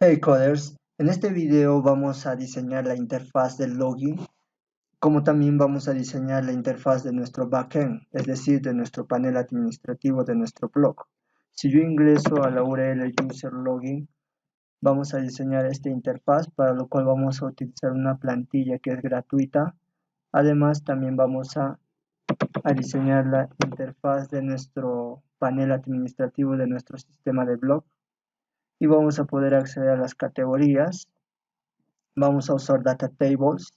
Hey coders, en este video vamos a diseñar la interfaz del login, como también vamos a diseñar la interfaz de nuestro backend, es decir, de nuestro panel administrativo de nuestro blog. Si yo ingreso a la URL user login, vamos a diseñar esta interfaz, para lo cual vamos a utilizar una plantilla que es gratuita. Además, también vamos a diseñar la interfaz de nuestro panel administrativo de nuestro sistema de blog. Y vamos a poder acceder a las categorías. Vamos a usar data tables,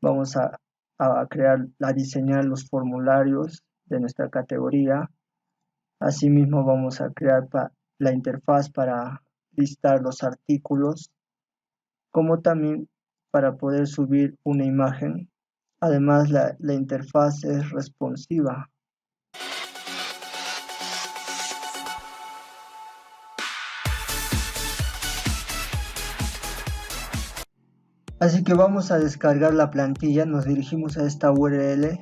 vamos a diseñar los formularios de nuestra categoría. Asimismo vamos a crear la interfaz para listar los artículos, como también para poder subir una imagen. Además, la interfaz es responsiva. Así que vamos a descargar la plantilla, nos dirigimos a esta URL,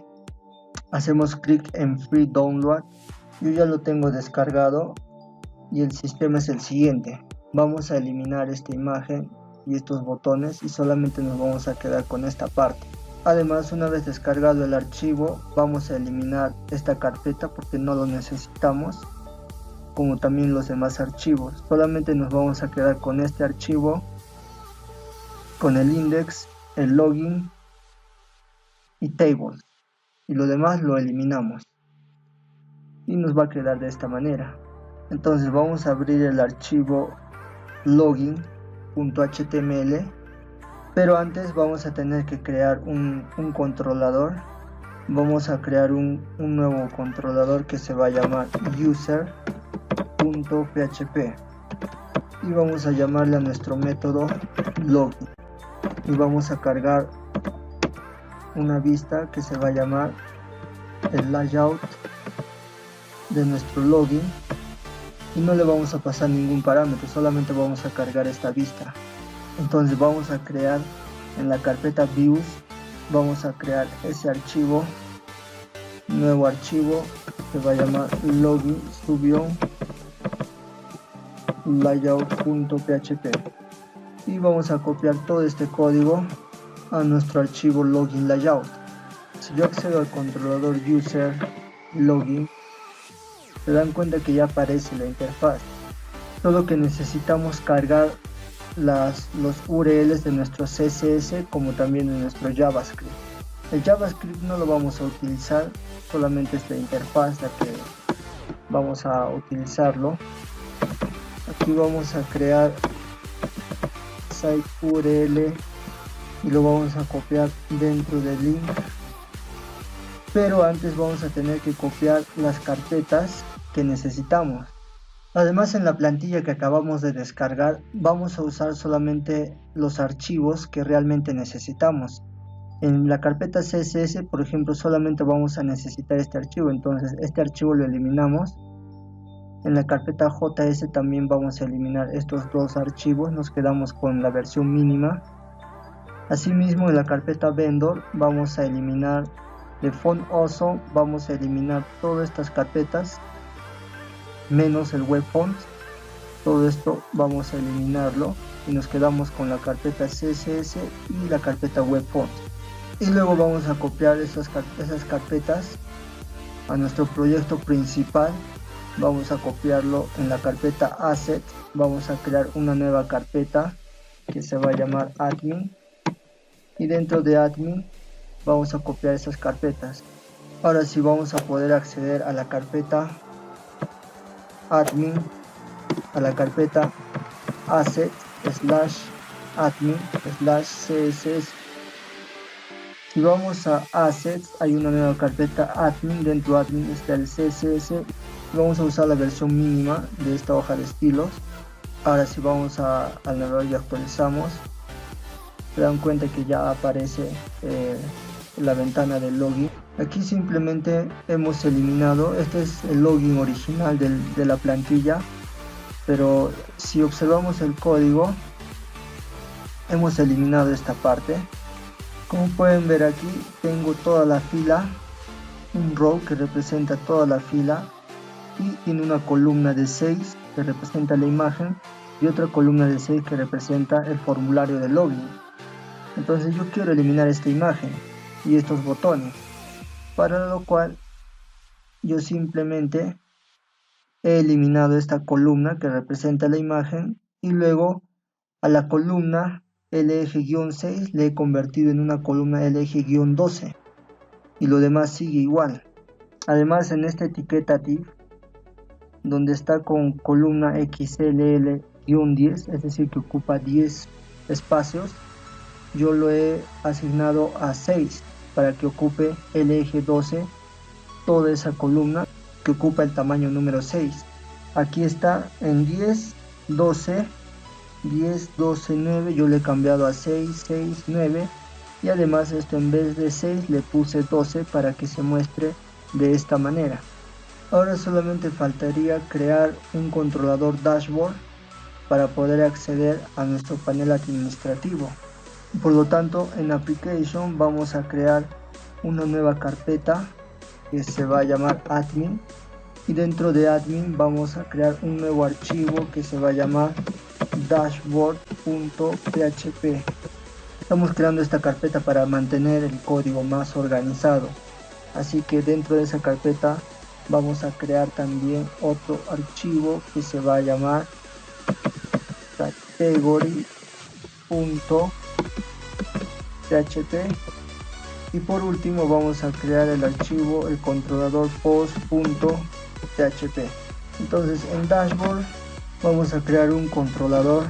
hacemos clic en Free Download. Yo ya lo tengo descargado y el sistema es el siguiente. Vamos a eliminar esta imagen y estos botones y solamente nos vamos a quedar con esta parte. Además, una vez descargado el archivo, vamos a eliminar esta carpeta porque no lo necesitamos, como también los demás archivos. Solamente nos vamos a quedar con este archivo, con el index, el login y tables, y lo demás lo eliminamos y nos va a quedar de esta manera. Entonces vamos a abrir el archivo login.html, pero antes vamos a tener que crear un controlador. Vamos a crear un nuevo controlador que se va a llamar user.php y vamos a llamarle a nuestro método login, y vamos a cargar una vista que se va a llamar el layout de nuestro login, y no le vamos a pasar ningún parámetro, solamente vamos a cargar esta vista. Entonces vamos a crear en la carpeta views, vamos a crear ese archivo, nuevo archivo que va a llamar login layout.php, y vamos a copiar todo este código a nuestro archivo login layout. Si yo accedo al controlador user login, se dan cuenta que ya aparece la interfaz. Solo que necesitamos cargar los URLs de nuestro CSS como también de nuestro JavaScript. El JavaScript no lo vamos a utilizar, solamente esta interfaz la que vamos a utilizarlo. Aquí vamos a crear site URL y lo vamos a copiar dentro del link, pero antes vamos a tener que copiar las carpetas que necesitamos. Además, en la plantilla que acabamos de descargar vamos a usar solamente los archivos que realmente necesitamos. En la carpeta CSS, por ejemplo, solamente vamos a necesitar este archivo, entonces este archivo lo eliminamos. En la carpeta JS también vamos a eliminar estos dos archivos, nos quedamos con la versión mínima. Asimismo, en la carpeta vendor vamos a eliminar de font awesome, vamos a eliminar todas estas carpetas menos el web font. Todo esto vamos a eliminarlo y nos quedamos con la carpeta CSS y la carpeta web font. Y luego vamos a copiar esas carpetas a nuestro proyecto principal. Vamos a copiarlo en la carpeta asset, vamos a crear una nueva carpeta que se va a llamar admin, y dentro de admin vamos a copiar esas carpetas. Ahora sí vamos a poder acceder a la carpeta admin, a la carpeta asset /admin /css. Si vamos a assets, hay una nueva carpeta admin, dentro de admin está el CSS. Vamos a usar la versión mínima de esta hoja de estilos. Ahora si vamos al navegador y actualizamos, se dan cuenta que ya aparece la ventana del login. Aquí simplemente hemos eliminado, este es el login original de la plantilla, pero si observamos el código, hemos eliminado esta parte. Como pueden ver, aquí tengo toda la fila, un row que representa toda la fila, y tiene una columna de 6 que representa la imagen, y otra columna de 6 que representa el formulario de login. Entonces yo quiero eliminar esta imagen y estos botones, para lo cual yo simplemente he eliminado esta columna que representa la imagen y luego a la columna LF-6 le he convertido en una columna LF-12 y lo demás sigue igual. Además, en esta etiqueta div, donde está con columna XLL-10, es decir que ocupa 10 espacios, yo lo he asignado a 6 para que ocupe el eje 12 toda esa columna que ocupa el tamaño número 6. Aquí está en 10, 12, 10, 12, 9, yo le he cambiado a 6, 6, 9 y además esto en vez de 6 le puse 12 para que se muestre de esta manera. Ahora solamente faltaría crear un controlador dashboard para poder acceder a nuestro panel administrativo. Por lo tanto, en Application vamos a crear una nueva carpeta que se va a llamar admin y dentro de admin vamos a crear un nuevo archivo que se va a llamar dashboard.php. Estamos creando esta carpeta para mantener el código más organizado, así que dentro de esa carpeta vamos a crear también otro archivo que se va a llamar category.php y por último vamos a crear el archivo el controlador post.php. Entonces en dashboard vamos a crear un controlador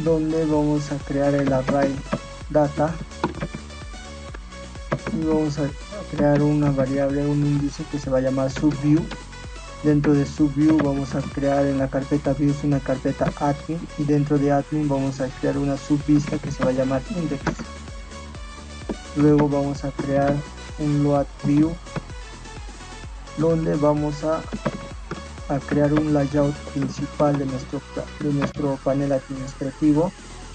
donde vamos a crear el array data y vamos a crear una variable, un índice que se va a llamar subview. Dentro de subview vamos a crear en la carpeta views una carpeta admin y dentro de admin vamos a crear una subvista que se va a llamar index. Luego vamos a crear un load view donde vamos a crear un layout principal de nuestro panel administrativo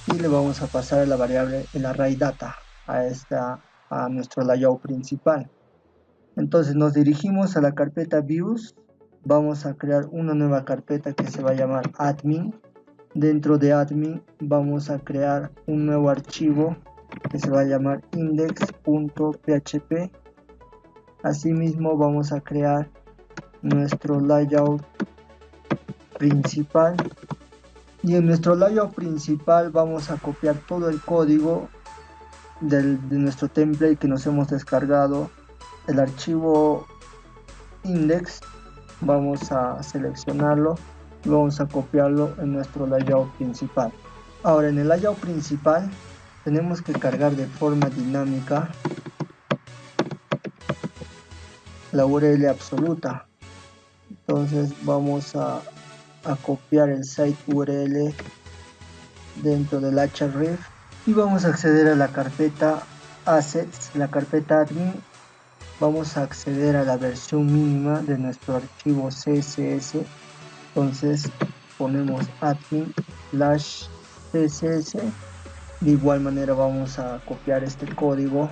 y le vamos a pasar la variable el array data a nuestro layout principal. Entonces nos dirigimos a la carpeta views, vamos a crear una nueva carpeta que se va a llamar admin. Dentro de admin vamos a crear un nuevo archivo que se va a llamar index.php. Asimismo vamos a crear nuestro layout principal y en nuestro layout principal vamos a copiar todo el código de nuestro template que nos hemos descargado, el archivo index, vamos a seleccionarlo y vamos a copiarlo en nuestro layout principal. Ahora en el layout principal tenemos que cargar de forma dinámica la URL absoluta. Entonces vamos a copiar el site URL dentro del href y vamos a acceder a la carpeta assets, la carpeta admin. Vamos a acceder a la versión mínima de nuestro archivo CSS. Entonces ponemos admin/css. De igual manera vamos a copiar este código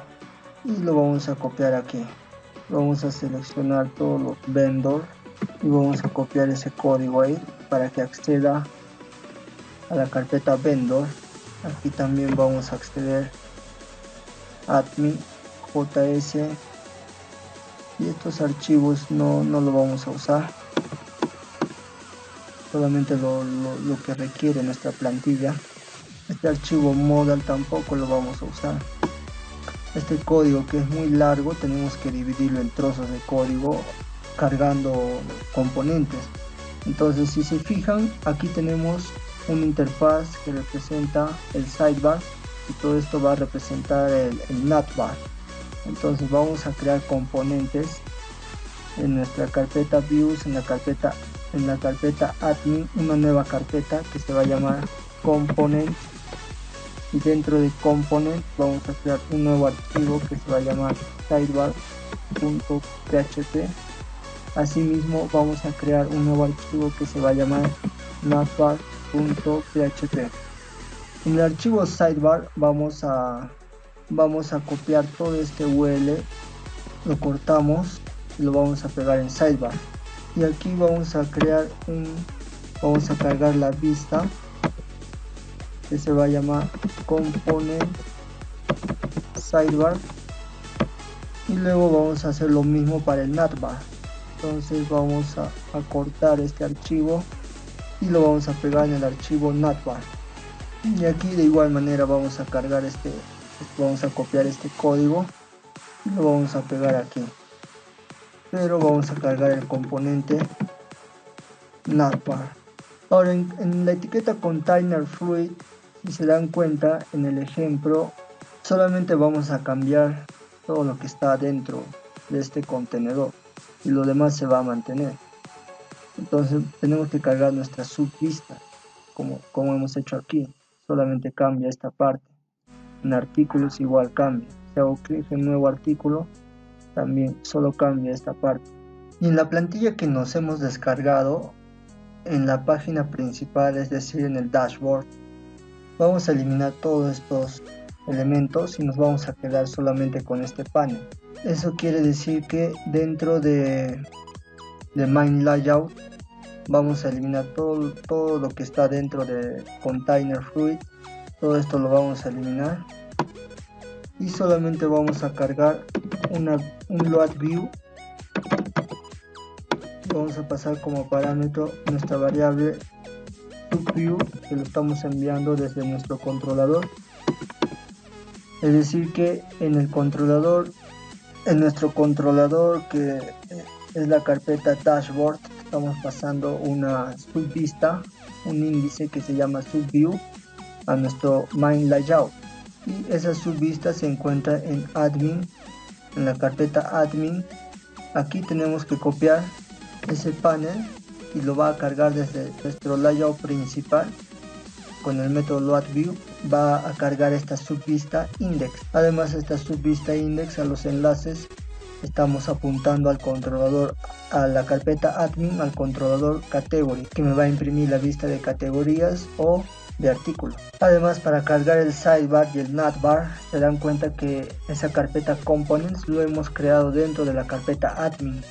y lo vamos a copiar aquí. Vamos a seleccionar todos los vendors y vamos a copiar ese código ahí para que acceda a la carpeta vendor. Aquí también vamos a acceder admin js y estos archivos no lo vamos a usar, solamente lo que requiere nuestra plantilla. Este archivo modal tampoco lo vamos a usar. Este código que es muy largo tenemos que dividirlo en trozos de código cargando componentes. Entonces si se fijan, aquí tenemos una interfaz que representa el sidebar y todo esto va a representar el navbar. Entonces vamos a crear componentes en nuestra carpeta views, en la carpeta admin, una nueva carpeta que se va a llamar component y dentro de component vamos a crear un nuevo archivo que se va a llamar sidebar.php. Asimismo vamos a crear un nuevo archivo que se va a llamar navbar.php. En el archivo sidebar vamos a copiar todo este URL, lo cortamos y lo vamos a pegar en sidebar y aquí vamos a crear un vamos a cargar la vista que se va a llamar component sidebar, y luego vamos a hacer lo mismo para el navbar. Entonces vamos a cortar este archivo y lo vamos a pegar en el archivo navbar, y aquí de igual manera vamos a cargar vamos a copiar este código y lo vamos a pegar aquí, pero vamos a cargar el componente navbar. Ahora en la etiqueta container fluid, si se dan cuenta en el ejemplo, solamente vamos a cambiar todo lo que está dentro de este contenedor y lo demás se va a mantener. Entonces tenemos que cargar nuestra subvista como hemos hecho aquí, solamente cambia esta parte. En artículos igual cambia, si hago clic en nuevo artículo también solo cambia esta parte. Y en la plantilla que nos hemos descargado en la página principal, es decir en el dashboard, vamos a eliminar todos estos elementos y nos vamos a quedar solamente con este panel. Eso quiere decir que dentro de main layout vamos a eliminar todo lo que está dentro de container fluid, todo esto lo vamos a eliminar y solamente vamos a cargar un load view. Vamos a pasar como parámetro nuestra variable subview, que lo estamos enviando desde nuestro controlador. Es decir que en nuestro controlador, que es la carpeta dashboard, estamos pasando una subvista, un índice que se llama subview, a nuestro main layout, y esa subvista se encuentra en admin, en la carpeta admin. Aquí tenemos que copiar ese panel y lo va a cargar desde nuestro layout principal. Con el método loadView va a cargar esta subvista index. Además, esta subvista index, a los enlaces estamos apuntando al controlador, a la carpeta admin, al controlador category, que me va a imprimir la vista de categorías o de artículos. Además, para cargar el sidebar y el navbar, se dan cuenta que esa carpeta components lo hemos creado dentro de la carpeta admin.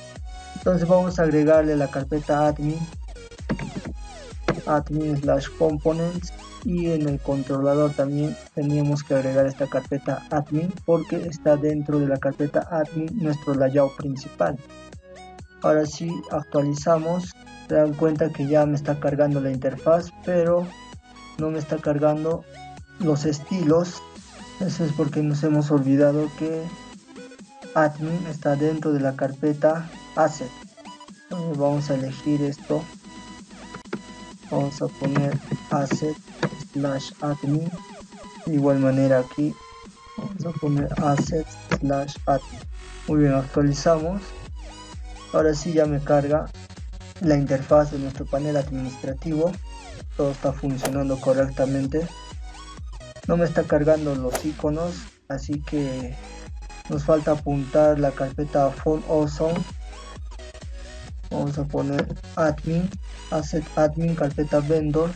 Entonces vamos a agregarle la carpeta admin/components, y en el controlador también teníamos que agregar esta carpeta admin porque está dentro de la carpeta admin nuestro layout principal. Ahora sí actualizamos, se dan cuenta que ya me está cargando la interfaz, pero no me está cargando los estilos. Eso es porque nos hemos olvidado que admin está dentro de la carpeta asset. Entonces vamos a elegir esto, vamos a poner asset/admin, de igual manera aquí vamos a poner asset/admin. Muy bien, actualizamos. Ahora sí ya me carga la interfaz de nuestro panel administrativo, todo está funcionando correctamente. No me está cargando los iconos, así que nos falta apuntar la carpeta font awesome. Vamos a poner admin, asset admin, carpeta vendor.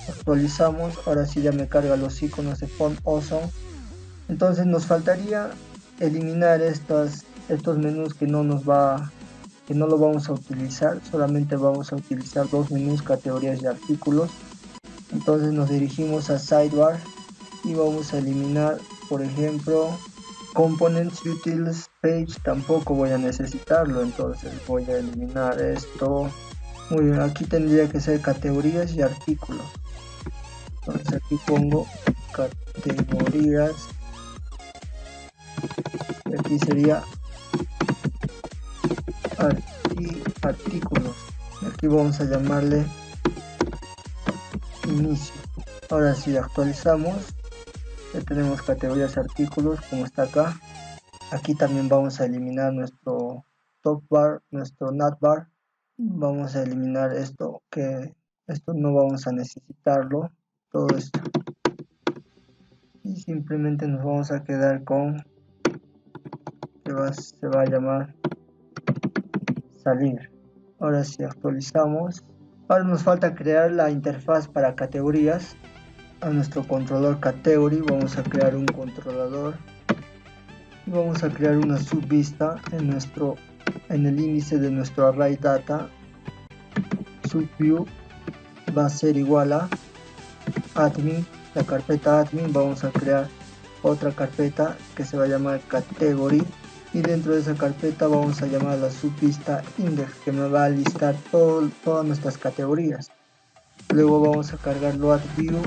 Actualizamos, ahora sí ya me carga los iconos de font awesome. Entonces nos faltaría eliminar estos menús que no lo vamos a utilizar. Solamente vamos a utilizar dos menús, categorías y artículos. Entonces nos dirigimos a sidebar y vamos a eliminar, por ejemplo, components utils page, tampoco voy a necesitarlo, entonces voy a eliminar esto. Muy bien, aquí tendría que ser categorías y artículos. Entonces aquí pongo categorías y aquí sería artículos. Aquí vamos a llamarle inicio. Ahora sí actualizamos, ya tenemos categorías, artículos como está acá. Aquí también vamos a eliminar nuestro top bar, nuestro navbar. Vamos a eliminar esto, que esto no vamos a necesitarlo, todo esto, y simplemente nos vamos a quedar con que se va a llamar salir. Ahora sí actualizamos. Ahora nos falta crear la interfaz para categorías. A nuestro controlador category vamos a crear un controlador y vamos a crear una subvista en el índice de nuestro array data. subview va a ser igual a admin, la carpeta admin. Vamos a crear otra carpeta que se va a llamar category, y dentro de esa carpeta vamos a llamar la subvista index, que me va a listar todas nuestras categorías. Luego vamos a cargar load view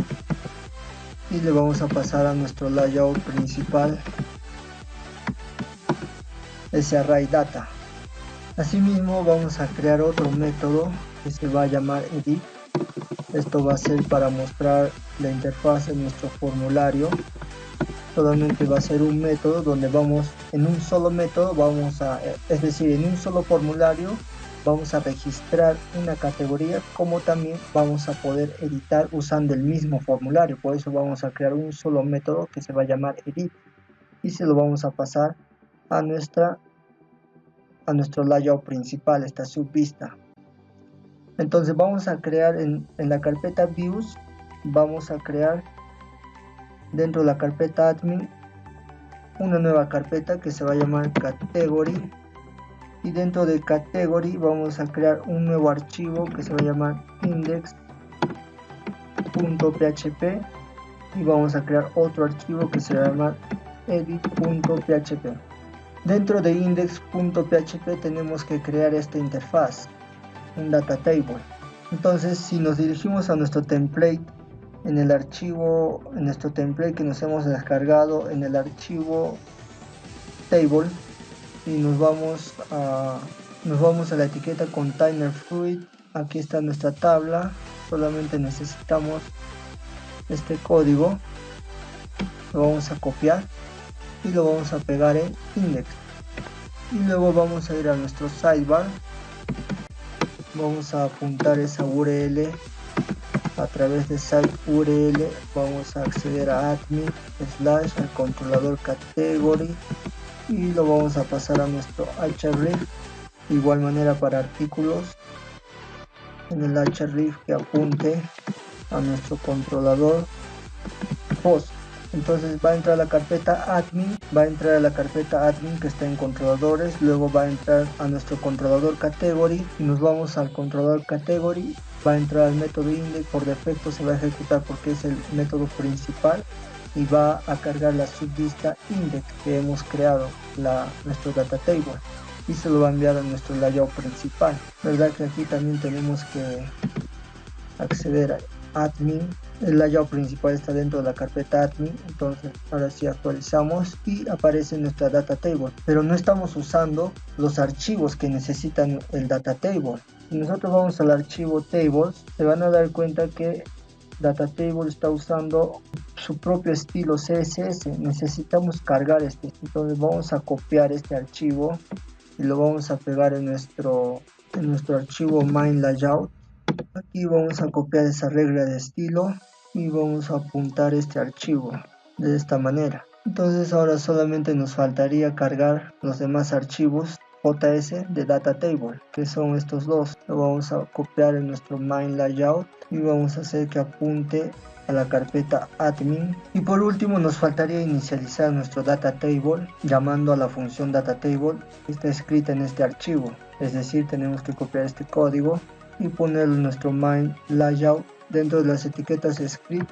y le vamos a pasar a nuestro layout principal ese array data. Asimismo vamos a crear otro método que se va a llamar edit. Esto va a ser para mostrar la interfaz en nuestro formulario. Solamente va a ser un método donde vamos en un solo método, es decir, en un solo formulario vamos a registrar una categoría, como también vamos a poder editar usando el mismo formulario. Por eso vamos a crear un solo método que se va a llamar edit y se lo vamos a pasar a nuestro layout principal, esta subvista. Entonces vamos a crear en la carpeta views, vamos a crear dentro de la carpeta admin una nueva carpeta que se va a llamar category, y dentro de category vamos a crear un nuevo archivo que se va a llamar index.php, y vamos a crear otro archivo que se va a llamar edit.php. Dentro de index.php tenemos que crear esta interfaz, un data table. Entonces si nos dirigimos a nuestro template, en nuestro template que nos hemos descargado, en el archivo table, y nos vamos a la etiqueta container fluid, aquí está nuestra tabla. Solamente necesitamos este código, lo vamos a copiar y lo vamos a pegar en index, y luego vamos a ir a nuestro sidebar, vamos a apuntar esa URL. A través de site URL vamos a acceder a admin / al controlador category y lo vamos a pasar a nuestro href. De igual manera para artículos, en el href que apunte a nuestro controlador post. Entonces va a entrar a la carpeta admin, que está en controladores, luego va a entrar a nuestro controlador category y nos vamos al controlador category. Va a entrar al método index, por defecto se va a ejecutar porque es el método principal, y va a cargar la subvista index que hemos creado, nuestro data table, y se lo va a enviar a nuestro layout principal. Verdad que aquí también tenemos que acceder a admin. El layout principal está dentro de la carpeta admin. Entonces ahora sí actualizamos y aparece nuestra data table, pero no estamos usando los archivos que necesitan el data table. Si nosotros vamos al archivo tables, se van a dar cuenta que data table está usando su propio estilo CSS. Necesitamos cargar entonces vamos a copiar este archivo y lo vamos a pegar en nuestro archivo main layout. Aquí vamos a copiar esa regla de estilo y vamos a apuntar este archivo de esta manera. Entonces ahora solamente nos faltaría cargar los demás archivos JS de data table, que son estos dos. Lo vamos a copiar en nuestro main layout y vamos a hacer que apunte a la carpeta admin. Y por último nos faltaría inicializar nuestro data table llamando a la función data table que está escrita en este archivo. Es decir, tenemos que copiar este código y ponerlo en nuestro main layout. Dentro de las etiquetas script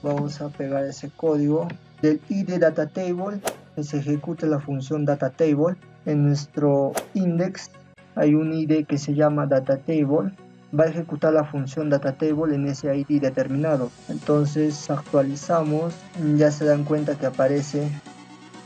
vamos a pegar ese código del id data table, que se ejecute la función data table. En nuestro index hay un id que se llama data table, va a ejecutar la función data table en ese id determinado. Entonces actualizamos, ya se dan cuenta que aparece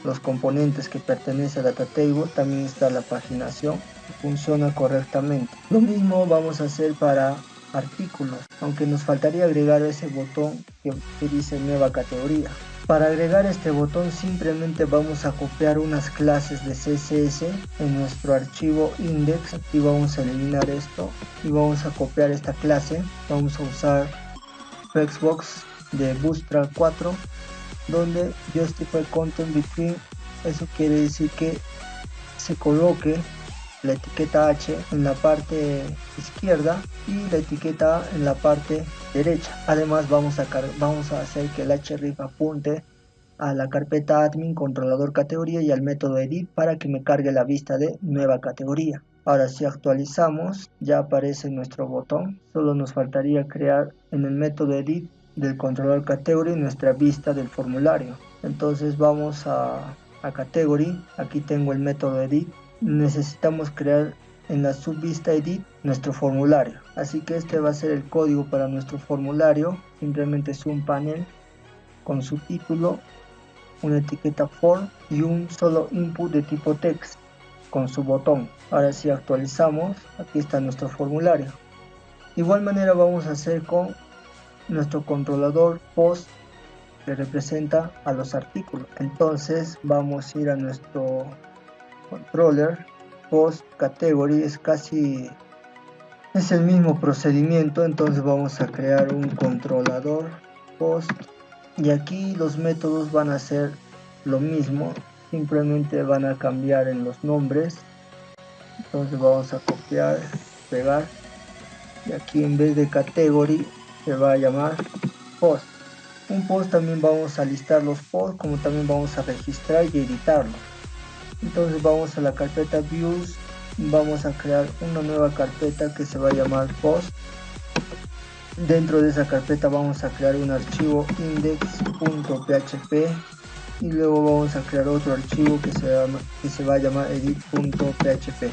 los componentes que pertenecen a data table, también está la paginación, funciona correctamente. Lo mismo vamos a hacer para artículos, aunque nos faltaría agregar ese botón que dice nueva categoría. Para agregar este botón simplemente vamos a copiar unas clases de CSS en nuestro archivo index. Aquí vamos a eliminar esto y vamos a copiar esta clase. Vamos a usar Flexbox de Bootstrap 4, donde justify content between, eso quiere decir que se coloque la etiqueta H en la parte izquierda y la etiqueta A en la parte derecha. Además vamos a hacer que el href apunte a la carpeta admin, controlador categoría y al método edit para que me cargue la vista de nueva categoría. Ahora si actualizamos ya aparece nuestro botón. Solo nos faltaría crear en el método edit del controlador category nuestra vista del formulario. Entonces vamos a category, aquí tengo el método edit. Necesitamos crear en la subvista edit nuestro formulario, así que este va a ser el código para nuestro formulario. Simplemente es un panel con su título, una etiqueta form y un solo input de tipo text con su botón. Ahora si actualizamos, aquí está nuestro formulario. De igual manera vamos a hacer con nuestro controlador post, que representa a los artículos. Entonces vamos a ir a nuestro controller post category, es el mismo procedimiento. Entonces vamos a crear un controlador post y aquí los métodos van a ser lo mismo, simplemente van a cambiar en los nombres. Entonces vamos a copiar, pegar, y aquí en vez de category se va a llamar post. Un post también vamos a listar los posts, como también vamos a registrar y editarlos. Entonces vamos a la carpeta views, vamos a crear una nueva carpeta que se va a llamar post. Dentro de esa carpeta vamos a crear un archivo index.php y luego vamos a crear otro archivo que se va a llamar edit.php.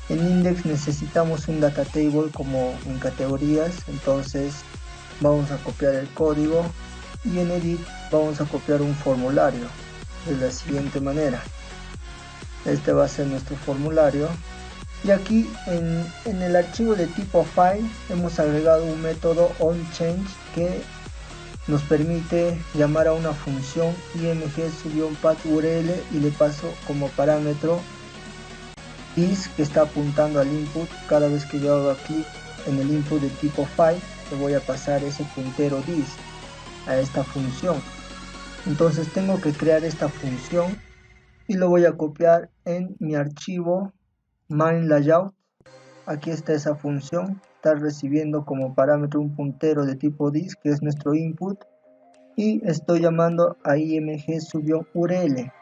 En index necesitamos un data table como en categorías, entonces vamos a copiar el código, y en edit vamos a copiar un formulario de la siguiente manera. Este va a ser nuestro formulario, y aquí en el archivo de tipo file hemos agregado un método onChange que nos permite llamar a una función img-path_url y le paso como parámetro is, que está apuntando al input. Cada vez que yo haga clic en el input de tipo file, le voy a pasar ese puntero dis a esta función. Entonces tengo que crear esta función y lo voy a copiar en mi archivo main_layout. Aquí está esa función, está recibiendo como parámetro un puntero de tipo dis, que es nuestro input, y estoy llamando a img-url,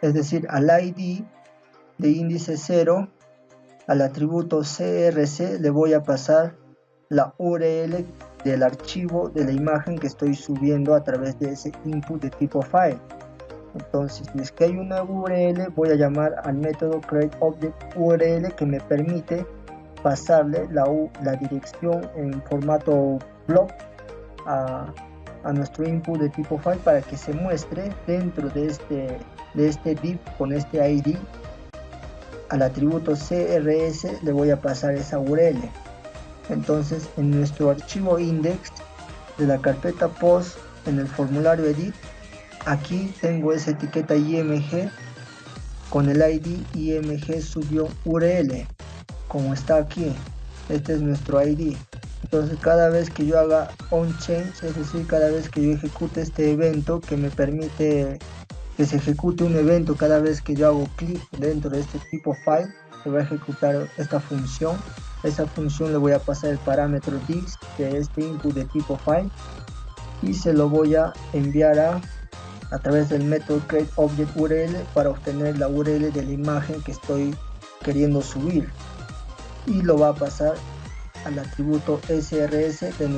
es decir, al id de índice 0, al atributo crc le voy a pasar la URL del archivo de la imagen que estoy subiendo a través de ese input de tipo file. Entonces, si es que hay una URL, voy a llamar al método createObjectURL, que me permite pasarle la dirección en formato block a nuestro input de tipo file para que se muestre dentro de este div con este id. Al atributo CRS le voy a pasar esa URL. Entonces en nuestro archivo index de la carpeta post, en el formulario edit, aquí tengo esa etiqueta img con el id img-url, como está aquí. Este es nuestro id. Entonces cada vez que yo haga onChange, es decir, cada vez que yo ejecute este evento que me permite que se ejecute un evento cada vez que yo hago clic dentro de este tipo file, se va a ejecutar esta función. Esa función le voy a pasar el parámetro dis de este input de tipo file y se lo voy a enviar a través del método createObjectURL para obtener la URL de la imagen que estoy queriendo subir, y lo va a pasar al atributo srs de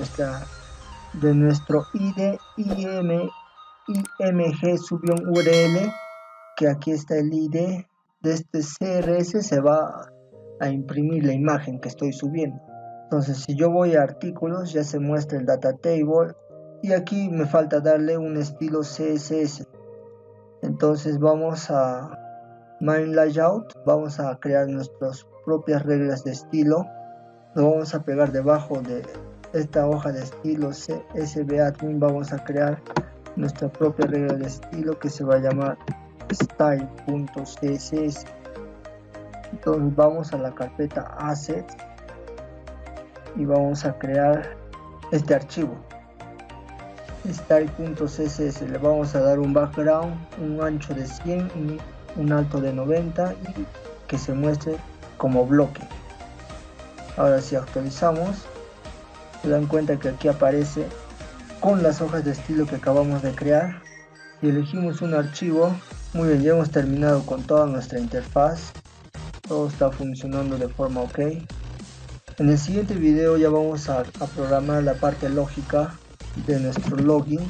nuestro id img-url, que aquí está el id de este CRS. Se va a imprimir la imagen que estoy subiendo. Entonces si yo voy a artículos, ya se muestra el data table, y aquí me falta darle un estilo CSS. Entonces vamos a main_layout, vamos a crear nuestras propias reglas de estilo. Lo vamos a pegar debajo de esta hoja de estilo csvadmin. Vamos a crear nuestra propia regla de estilo que se va a llamar style.css. Entonces vamos a la carpeta assets y vamos a crear este archivo style.css. Le vamos a dar un background, un ancho de 100 y un alto de 90, y que se muestre como bloque. Ahora si actualizamos, se dan cuenta que aquí aparece con las hojas de estilo que acabamos de crear. Si elegimos un archivo, muy bien, ya hemos terminado con toda nuestra interfaz. todo está funcionando de forma ok. En el siguiente video ya vamos a programar la parte lógica de nuestro login